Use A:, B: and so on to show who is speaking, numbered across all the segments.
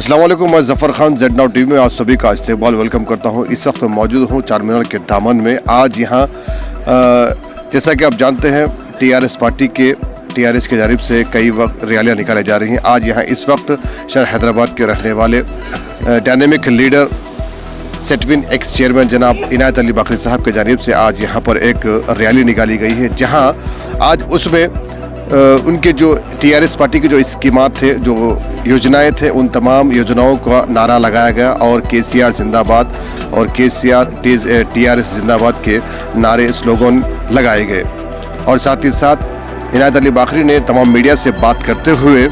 A: अस्सलाम वालेकुम, मैं Zafar Khan Z now TV में आप सभी का इस्तकबाल वेलकम करता हूं। इस वक्त मौजूद हूं चार मीनार के दामन में। आज यहां जैसा कि आप जानते हैं टीआरएस पार्टी के टीआरएस की जानिब से कई वक्त रैलियां निकाली जा रही हैं। आज यहां इस वक्त शहर हैदराबाद के रहने वाले डायनेमिक लीडर सेटविन एक्स चेयरमैन जनाब इनायत अली बाकरी साहब की जानिब से आज यहाँ पर एक रैली निकाली गई है, जहाँ आज उसमें उनके जो टीआरएस पार्टी के जो स्कीमात थे, जो योजनाएं थे, उन तमाम योजनाओं का नारा लगाया गया और केसीआर जिंदाबाद और केसीआर टीआरएस जिंदाबाद के नारे स्लोगन लगाए गए। और साथ ही साथ इनायत अली बाकरी ने तमाम मीडिया से बात करते हुए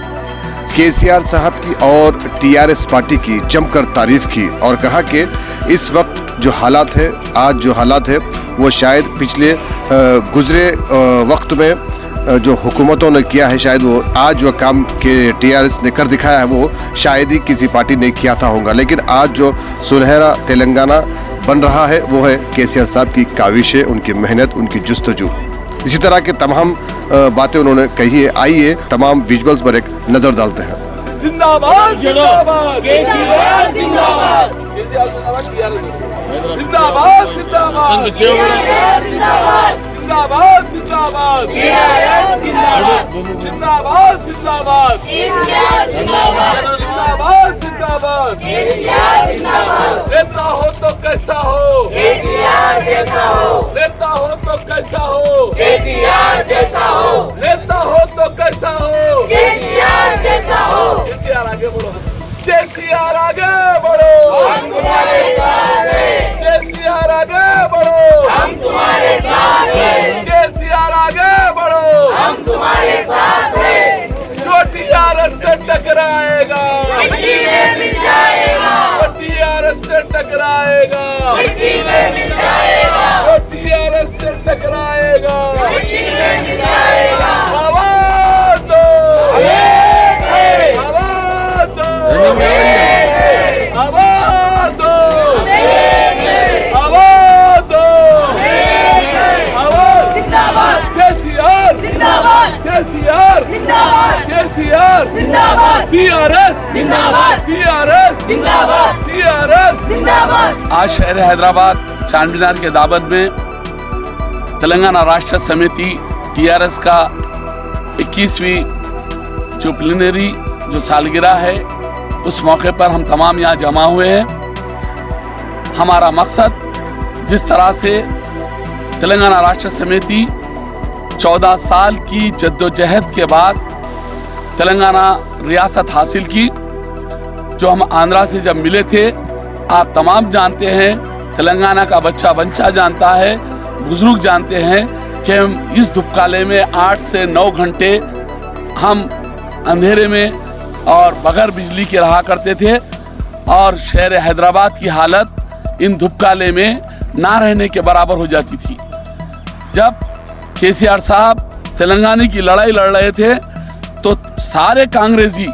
A: केसीआर साहब की और टीआरएस पार्टी की जमकर तारीफ की और कहा कि इस वक्त जो हालात है, आज जो हालात है, वो शायद पिछले गुजरे वक्त में जो हुकूमतों ने किया है, शायद वो आज जो काम के टीआरएस ने कर दिखाया है वो शायद ही किसी पार्टी ने किया था होगा। लेकिन आज जो सुनहरा तेलंगाना बन रहा है वो है केसीआर साहब की काविशें, उनकी मेहनत, उनकी जुस्तजू। इसी तरह के तमाम बातें उन्होंने कही है। आइए तमाम विजुअल्स पर एक नजर डालते हैं।
B: जिंदाबाद जिंदाबाद केसीआर जिंदाबाद केसीआर जिंदाबाद जिंदाबाद जिंदाबाद जिंदाबाद जिंदाबाद जिंदाबाद जिंदाबाद जिंदाबाद केसीआर जिंदाबाद जिंदाबाद जिंदाबाद केसीआर जिंदाबाद। लेता हो तो कैसा हो केसीआर जैसा हो, लेता हो तो कैसा हो केसीआर जैसा हो, लेता हो तो कैसा हो केसीआर जैसा हो। केसीआर आगे बढ़ो, केसीआर आगे बढ़ो, हम तुम्हारे साथ हैं। केसीआर आगे बढ़ो, हम तुम्हारे साथ हैं। केसीआर आगे बढ़ो, हम तुम्हारे साथ हैं। जो टीआरएस से टकराएगा मिट्टी में मिल जाएगा, जो टीआरएस से टकराएगा मिट्टी में मिल जाएगा, जो टीआरएस से टकराएगा मिट्टी में मिल जाएगा। आवाज दो, आवाज दो, आवाज दो, आवाज दो, आवाज। जिंदाबाद केसीआर जिंदाबाद, केसीआर जिंदाबाद, केसीआर जिंदाबाद, टीआरएस जिंदाबाद, टीआरएस जिंदाबाद, टीआरएस जिंदाबाद।
C: आज शहर हैदराबाद चार मीनार के दावत में तेलंगाना राष्ट्र समिति टीआरएस का 21वीं जो प्लीनरी जो सालगिरह है, उस मौके पर हम तमाम यहाँ जमा हुए हैं। हमारा मकसद, जिस तरह से तेलंगाना राष्ट्र समिति 14 साल की जद्दोजहद के बाद तेलंगाना रियासत हासिल की, जो हम आंध्रा से जब मिले थे, आप तमाम जानते हैं, तेलंगाना का बच्चा बच्चा जानता है, बुजुर्ग जानते हैं कि हम इस धुपकाले में 8 से 9 घंटे हम अंधेरे में और बगैर बिजली के रहा करते थे। और शहर हैदराबाद की हालत इन धुपकाले में ना रहने के बराबर हो जाती थी। जब केसीआर साहब तेलंगाना की लड़ाई लड़ रहे थे तो सारे कांग्रेसी,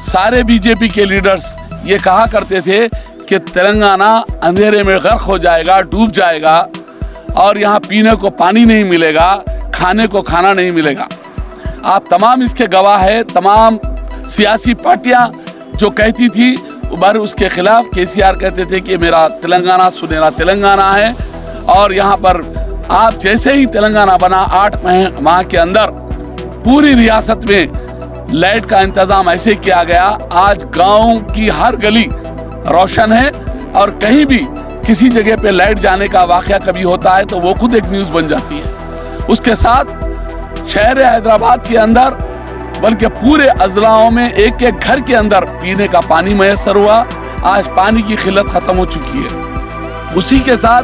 C: सारे बीजेपी के लीडर्स ये कहा करते थे कि तेलंगाना अंधेरे में गर्क हो जाएगा, डूब जाएगा और यहाँ पीने को पानी नहीं मिलेगा, खाने को खाना नहीं मिलेगा। आप तमाम इसके गवाह है। तमाम सियासी पार्टियां जो कहती थी बार उसके खिलाफ, केसीआर कहते थे कि मेरा तेलंगाना सुनहरा तेलंगाना है। और यहाँ पर आप जैसे ही तेलंगाना बना 8 माह के अंदर पूरी रियासत में लाइट का इंतजाम ऐसे किया गया, आज गांव की हर गली रोशन है और कहीं भी किसी जगह पे लाइट जाने का वाकया कभी होता है तो वो खुद एक न्यूज़ बन जाती है। उसके साथ शहर हैदराबाद के अंदर बल्कि पूरे अजलाओं में एक एक घर के अंदर पीने का पानी मैसर हुआ। आज पानी की किल्लत खत्म हो चुकी है। उसी के साथ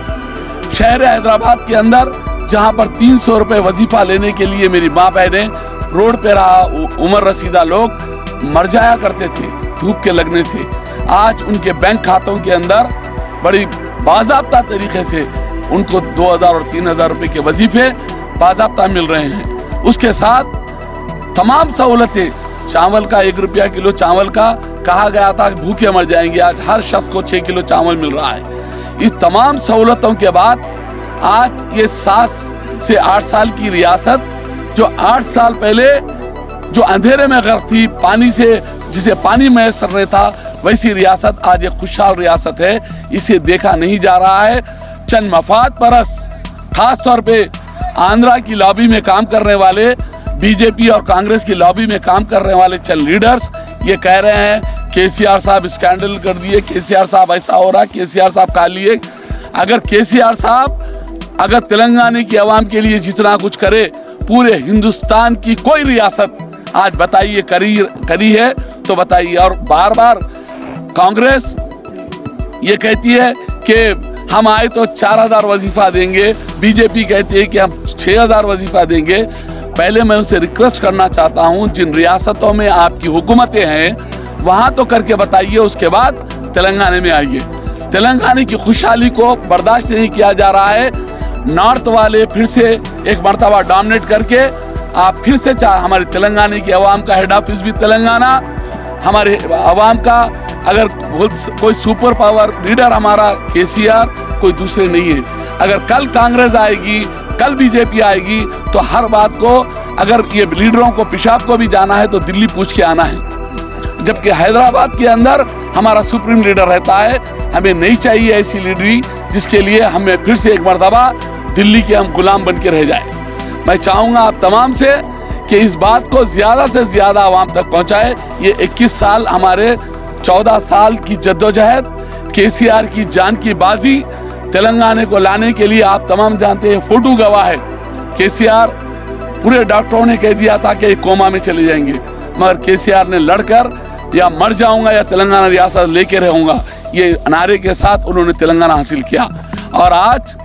C: शहर हैदराबाद के अंदर जहां पर 300 रुपए वजीफा लेने के लिए मेरी माँ बहनें रोड पे रहा उम्र रसीदा लोग मर जाया करते थे धूप के लगने से, आज उनके बैंक खातों के अंदर बड़ी बाज़ाब्ता तरीके से उनको 2000 और 3000 रुपए के वजीफे बाज़ाब्ता मिल रहे हैं। उसके साथ तमाम सहूलतें, चावल का 1 रुपया किलो चावल का कहा गया था कि भूखे मर जाएंगे, आज हर शख्स को 6 किलो चावल मिल रहा है। इस तमाम सहूलतों के बाद आज ये 7 से 8 साल की रियासत, जो 8 साल पहले जो अंधेरे में गर्क थी, पानी से जिसे पानी मैसर नहीं था, वैसी रियासत आज एक खुशहाल रियासत है, इसे देखा नहीं जा रहा है। चंद मफाद परस्त, खास तौर पे आंध्रा की लॉबी में काम करने वाले, बीजेपी और कांग्रेस की लॉबी में काम करने वाले चंद लीडर्स ये कह रहे हैं केसीआर साहब स्कैंडल कर दिए, केसीआर साहब ऐसा हो रहा, केसीआर साहब का लिए। अगर केसीआर साहब अगर तेलंगाना की आवाम के लिए जितना कुछ करे, पूरे हिंदुस्तान की कोई रियासत आज बताइए करी है तो बताइए। और बार बार कांग्रेस ये कहती है कि हम आए तो 4000 वजीफा देंगे, बीजेपी कहती है कि हम 6000 वजीफा देंगे। पहले मैं उनसे रिक्वेस्ट करना चाहता हूं, जिन रियासतों में आपकी हुकूमतें हैं वहां तो करके बताइए, उसके बाद तेलंगाना में आइए। तेलंगाना की खुशहाली को बर्दाश्त नहीं किया जा रहा है। नॉर्थ वाले फिर से एक मर्तबा डोमिनेट करके आप फिर से हमारे तेलंगाना की आवाम का हेड ऑफिस भी तेलंगाना, हमारे आवाम का अगर कोई सुपर पावर लीडर हमारा केसीआर, कोई दूसरे नहीं है। अगर कल कांग्रेस आएगी, कल बीजेपी आएगी तो हर बात को, अगर ये लीडरों को पेशाब को भी जाना है तो दिल्ली पूछ के आना है। जबकि हैदराबाद के अंदर हमारा सुप्रीम लीडर रहता है। हमें नहीं चाहिए ऐसी लीडरी जिसके लिए हमें फिर से एक मर्तबा दिल्ली के हम गुलाम बन के रह जाए। मैं चाहूँगा आप तमाम से कि इस बात को ज़्यादा से ज़्यादा आवाम तक पहुँचाए। ये 21 साल हमारे 14 साल की जद्दोजहद, केसीआर की जान की बाजी तेलंगाना को लाने के लिए आप तमाम जानते हैं, फोटो गवाह है। केसीआर पूरे डॉक्टरों ने कह दिया था कि कोमा में चले जाएंगे, मगर केसीआर ने लड़कर या मर जाऊंगा या तेलंगाना रियासत लेके रहूंगा, ये नारे के साथ उन्होंने तेलंगाना हासिल किया। और आज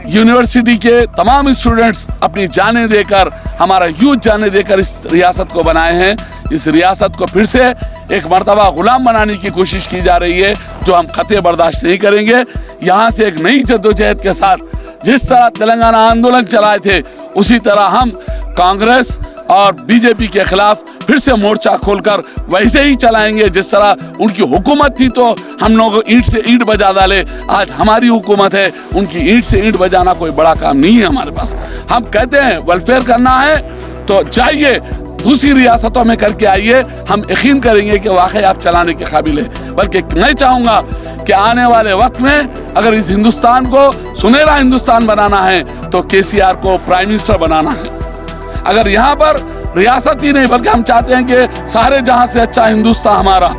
C: यूनिवर्सिटी के तमाम स्टूडेंट्स अपनी जानें देकर, हमारा यूथ जानें देकर इस रियासत को बनाए हैं। इस रियासत को फिर से एक मर्तबा गुलाम बनाने की कोशिश की जा रही है, जो हम कतई बर्दाश्त नहीं करेंगे। यहाँ से एक नई जद्दोजहद के साथ जिस तरह तेलंगाना आंदोलन चलाए थे, उसी तरह हम कांग्रेस और बीजेपी के खिलाफ फिर से मोर्चा खोलकर वैसे ही चलाएंगे जिस तरह उनकी हुकूमत थी तो हम लोग ईंट से ईंट बजा डाले। आज हमारी हुकूमत है, उनकी ईंट से ईंट बजाना कोई बड़ा काम नहीं है हमारे पास। हम कहते हैं वेलफेयर करना है तो जाइए दूसरी रियासतों में करके आइए, हम यकीन करेंगे कि वाकई आप चलाने के काबिल है। बल्कि मैं चाहूँगा कि आने वाले वक्त में अगर इस हिंदुस्तान को सुनहरा हिंदुस्तान बनाना है तो केसीआर को प्राइम मिनिस्टर बनाना है। अगर यहाँ पर रियासत ही नहीं बल्कि हम चाहते हैं कि सारे जहां से अच्छा हिंदुस्तान हमारा,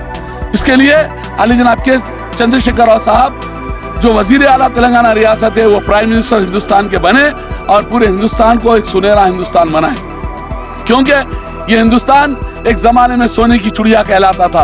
C: इसके लिए अली जनाब के चंद्रशेखर राव साहब जो वजीर आला तेलंगाना रियासत है वो प्राइम मिनिस्टर हिंदुस्तान के बने और पूरे हिंदुस्तान को एक सुनहरा हिंदुस्तान बनाए। क्योंकि ये हिंदुस्तान एक जमाने में सोने की चिड़िया कहलाता था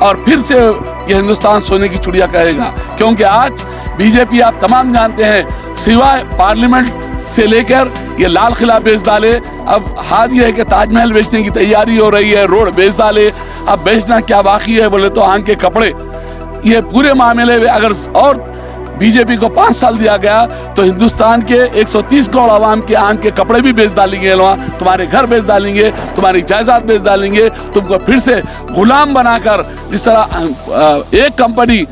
C: और फिर से ये हिंदुस्तान सोने की चिड़िया कहेगा। क्योंकि आज बीजेपी आप तमाम जानते हैं, सिवाय पार्लियामेंट से लेकर ये लाल किला बेच डाले, अब हाल ये है कि ताजमहल बेचने की तैयारी हो रही है, रोड बेच डाले। अब बेचना क्या बाकी है बोले तो आंख के कपड़े। ये पूरे मामले में अगर और बीजेपी को 5 साल दिया गया तो हिंदुस्तान के 130 करोड़ आवाम के आंख के कपड़े भी बेच डालेंगे, तुम्हारे घर बेच डालेंगे, तुम्हारी जायदाद बेच डालेंगे, तुमको फिर से गुलाम बनाकर, जिस तरह एक कंपनी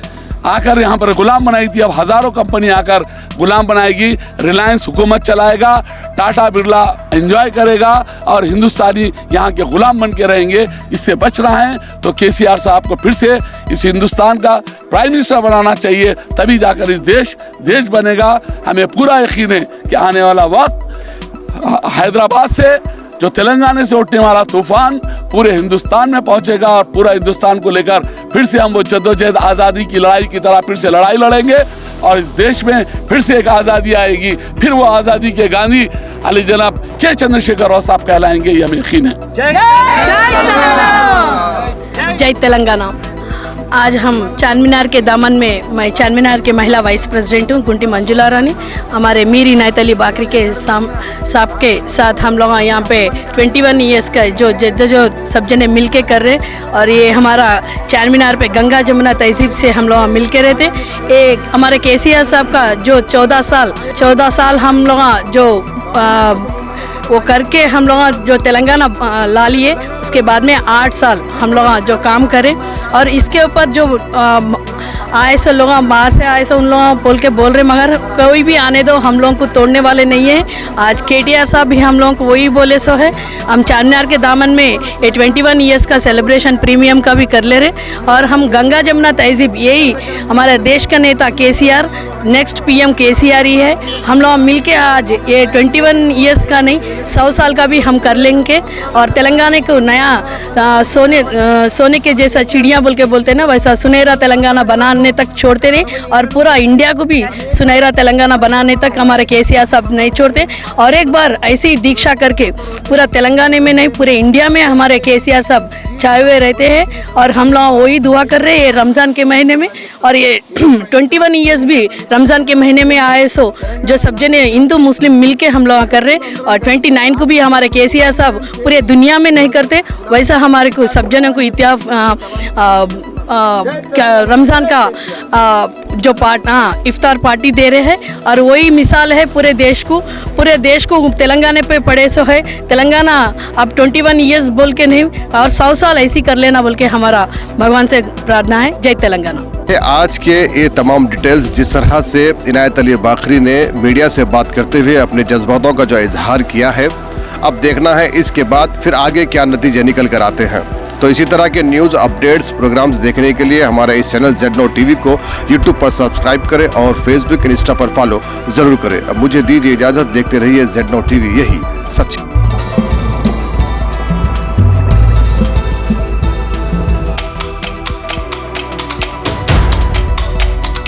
C: आकर यहाँ पर गुलाम बनाई थी, अब हजारों कंपनी आकर गुलाम बनाएगी। रिलायंस हुकूमत चलाएगा, टाटा बिरला एंजॉय करेगा और हिंदुस्तानी यहाँ के गुलाम बन के रहेंगे। इससे बचना है तो केसीआर साहब को फिर से इस हिंदुस्तान का प्राइम मिनिस्टर बनाना चाहिए, तभी जाकर इस देश बनेगा। हमें पूरा यकीन है कि आने वाला वक्त हैदराबाद से जो तेलंगाना से उठने वाला तूफान पूरे हिंदुस्तान में पहुंचेगा और पूरा हिंदुस्तान को लेकर फिर से हम वो जद्दोजहद आज़ादी की लड़ाई की तरह फिर से लड़ाई लड़ेंगे और इस देश में फिर से एक आज़ादी आएगी। फिर वो आज़ादी के गांधी अली जनाब के चंद्रशेखर राव साहब कहलाएंगे, ये हमें यकीन है।
D: जय तेलंगाना। आज हम चारमीनार के दामन में, मैं चारमीनार के महिला वाइस प्रेसिडेंट हूँ गुंटी मंजुला रानी। हमारे मीर इनायत अली बाकरी के साहब के साथ हम लोग यहाँ पे 21 ईयर्स का जो सब जने मिल के कर रहे, और ये हमारा चारमीनार पे गंगा जमुना तहजीब से हम लोग मिल के रहते। एक हमारे केसीआर साहब का जो 14 साल हम लोग जो वो करके हम लोग जो तेलंगाना ला लिए, उसके बाद में 8 साल हम लोग जो काम करें और इसके ऊपर जो आए सो लोग बाहर से आए सो उन लोग बोल रहे मगर कोई भी आने दो, हम लोगों को तोड़ने वाले नहीं है। आज KTR साहब भी हम लोगों को वही बोले सो है। हम चारमीनार के दामन में ये 21 ईयर्स का सेलिब्रेशन प्रीमियम का भी कर ले रहे और हम गंगा जमुना तहजीब, यही हमारे देश का नेता KCR, नेक्स्ट PM KCR ही है। हम लोग मिलके आज ये 21 ईयर्स का नहीं 100 साल का भी हम कर लेंगे और तेलंगाना को नया सोने के जैसा चिड़िया बोल के बोलते हैं ना, वैसा सुनहरा तेलंगाना बनाने तक छोड़ते नहीं और पूरा इंडिया को भी सुनहरा तेलंगाना बनाने तक हमारे KCR साहब नहीं छोड़ते। और एक बार ऐसी दीक्षा करके पूरा तेलंगाना में नहीं पूरे इंडिया में हमारे KCR साहब छाए हुए रहते हैं और हम लोग वही दुआ कर रहे हैं ये रमज़ान के महीने में। और ये 21 ईयर्स भी रमज़ान के महीने में आए सो जो सब जने हिंदू मुस्लिम मिलके हम लोग कर रहे हैं। और 29 को भी हमारे KCR साहब पूरे दुनिया में नहीं करते, वैसा हमारे को सब जनों को रमज़ान का जो इफ्तार पार्टी दे रहे हैं और वही मिसाल है पूरे देश को तेलंगाना पे पड़े सो है। तेलंगाना अब 21 ईयर्स बोल के नहीं और 100 साल ऐसी कर लेना बोल के हमारा भगवान से प्रार्थना है। जय तेलंगाना।
A: आज के ये तमाम डिटेल्स जिस तरह से इनायत अली बाकरी ने मीडिया से बात करते हुए अपने जज्बातों का जो इजहार किया है, अब देखना है इसके बाद फिर आगे क्या नतीजे निकल कर आते हैं। तो इसी तरह के न्यूज़ अपडेट्स प्रोग्राम्स देखने के लिए हमारे इस चैनल ZNO TV को YouTube पर सब्सक्राइब करें और Facebook इंस्टा पर फॉलो जरूर करें। अब मुझे दीजिए इजाज़त, देखते रहिए ZNO TV, यही सच।